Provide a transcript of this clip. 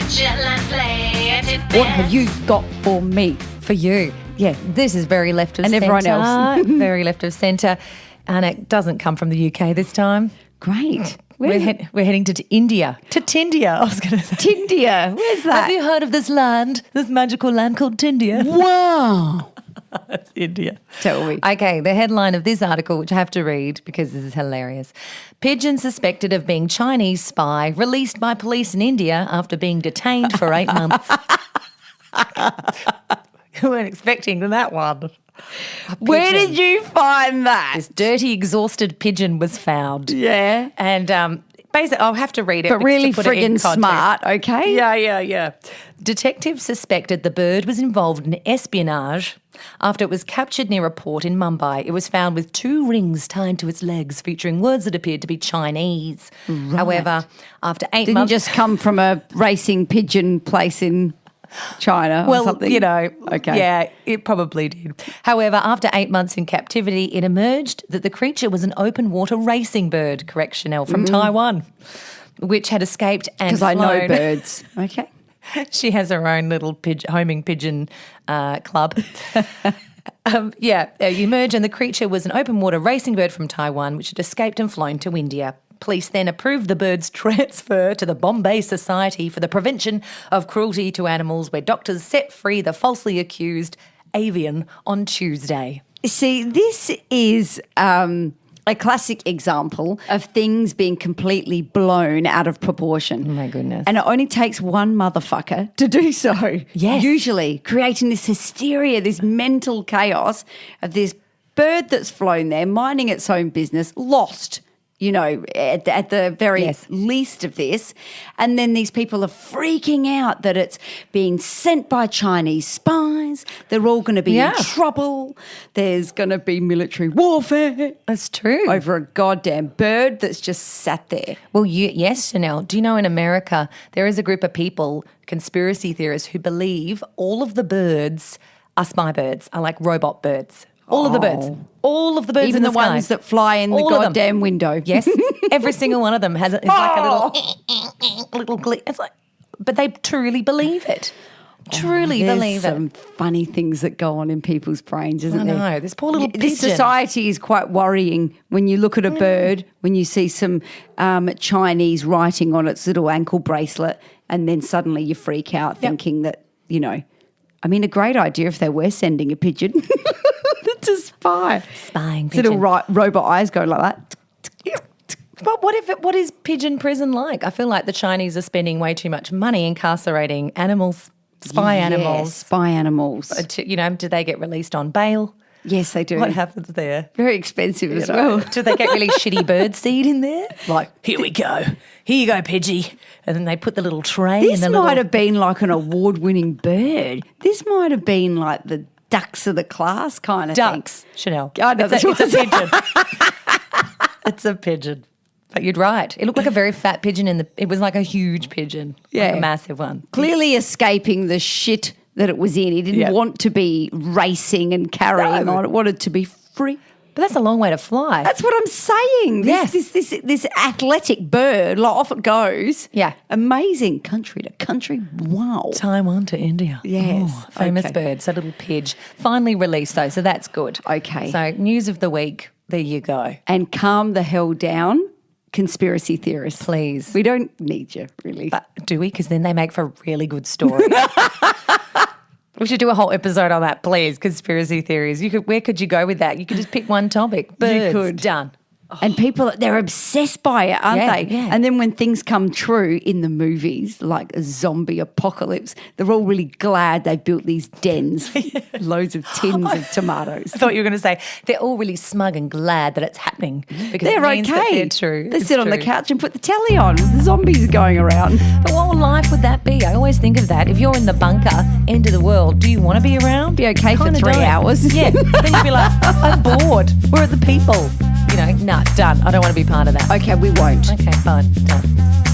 What have you got for me? For you. Yeah. This is very left of And centre. everyone else. Very left of centre. And it doesn't come from the UK this time. Great. We're heading to India. To Tindia, I was going to say. Tindia. Where's that? Have you heard of this land, this magical land called Tindia? Wow. That's India. Tell me. Okay, the headline of this article, which I have to read because this is hilarious. Pigeon suspected of being Chinese spy released by police in India after being detained for 8 months. You weren't expecting that one. Where did you find that? This dirty, exhausted pigeon was found. Yeah. And basically, I'll have to read it. But really to put it in friggin' context. smart, okay? Yeah. Detectives suspected the bird was involved in espionage after it was captured near a port in Mumbai. It was found with 2 rings tied to its legs, featuring words that appeared to be Chinese. Right. However, after 8 months... Didn't just come from a racing pigeon place in China or something? You know, okay. Yeah, it probably did. However, after 8 months in captivity, it emerged that the creature was an open water racing bird, Chanel, from Taiwan, which had escaped and Because I know birds. Okay. She has her own little homing pigeon club. You emerge and the creature was an open water racing bird from Taiwan, which had escaped and flown to India. Police then approved the bird's transfer to the Bombay Society for the Prevention of Cruelty to Animals, where doctors set free the falsely accused avian on Tuesday. See, this is a classic example of things being completely blown out of proportion. Oh, my goodness. And it only takes one motherfucker to do so. Yes. Usually creating this hysteria, this mental chaos of this bird that's flown there, minding its own business, lost, you know, at the very least of this. And then these people are freaking out that it's being sent by Chinese spies. They're all going to be in trouble. There's going to be military warfare. That's true. Over a goddamn bird that's just sat there. Well, yes, Chanel. Do you know in America there is a group of people, conspiracy theorists, who believe all of the birds are spy birds, are like robot birds. All of the birds. All of the birds Even in the sky. ones that fly in the goddamn window. Yes. Every single one of them has like a little glitch. It's like, but they truly believe it. Truly believe it. There's some funny things that go on in people's brains, isn't there? I know. This poor little pigeon. This society is quite worrying when you look at a bird, when you see some Chinese writing on its little ankle bracelet, and then suddenly you freak out thinking that, you know, I mean, a great idea if they were sending a pigeon to spy. Spying pigeon. Little robot eyes go like that. But what is pigeon prison like? I feel like the Chinese are spending way too much money incarcerating animals, spy animals. Spy animals. You know, do they get released on bail? Yes, they do. What happens there? Very expensive as well. Do they get really shitty bird seed in there? Like, here we go. Here you go, Pidgey. And then they put the little tray in the This might have been like an award-winning bird. This might have been like the ducks of the class kind of ducks, thing. Chanel. I know it's a pigeon. It's a pigeon. But you're right. It looked like a very fat pigeon it was like a huge pigeon. Like a massive one. Clearly escaping the shit that it was in. He didn't want to be racing and carrying on. It wanted to be free. But that's a long way to fly. That's what I'm saying. Yes. This athletic bird, like off it goes. Yeah. Amazing. Country to country. Wow. Taiwan to India. Yes. Oh, famous bird. So little pidge. Finally released though, so that's good. Okay. So news of the week. There you go. And calm the hell down, conspiracy theorists. Please. We don't need you, really. But do we? Because then they make for a really good story. We should do a whole episode on that, please. Conspiracy theories. Where could you go with that? You could just pick one topic. Birds, you could. Done. And people, they're obsessed by it, aren't they? Yeah. And then when things come true in the movies, like a zombie apocalypse, they're all really glad they built these dens, loads of tins of tomatoes. I thought you were going to say they're all really smug and glad that it's happening. Because They're it means that okay. they're true. They sit on the couch and put the telly on. The zombies are going around. But what life would that be? I always think of that. If you're in the bunker, end of the world, do you want to be around? Be okay for Kinda 3 don't. hours. Yeah. Then you'd be like, I'm bored. Where are the people? You know, done. I don't want to be part of that. Okay, we won't. Okay, fine. Done.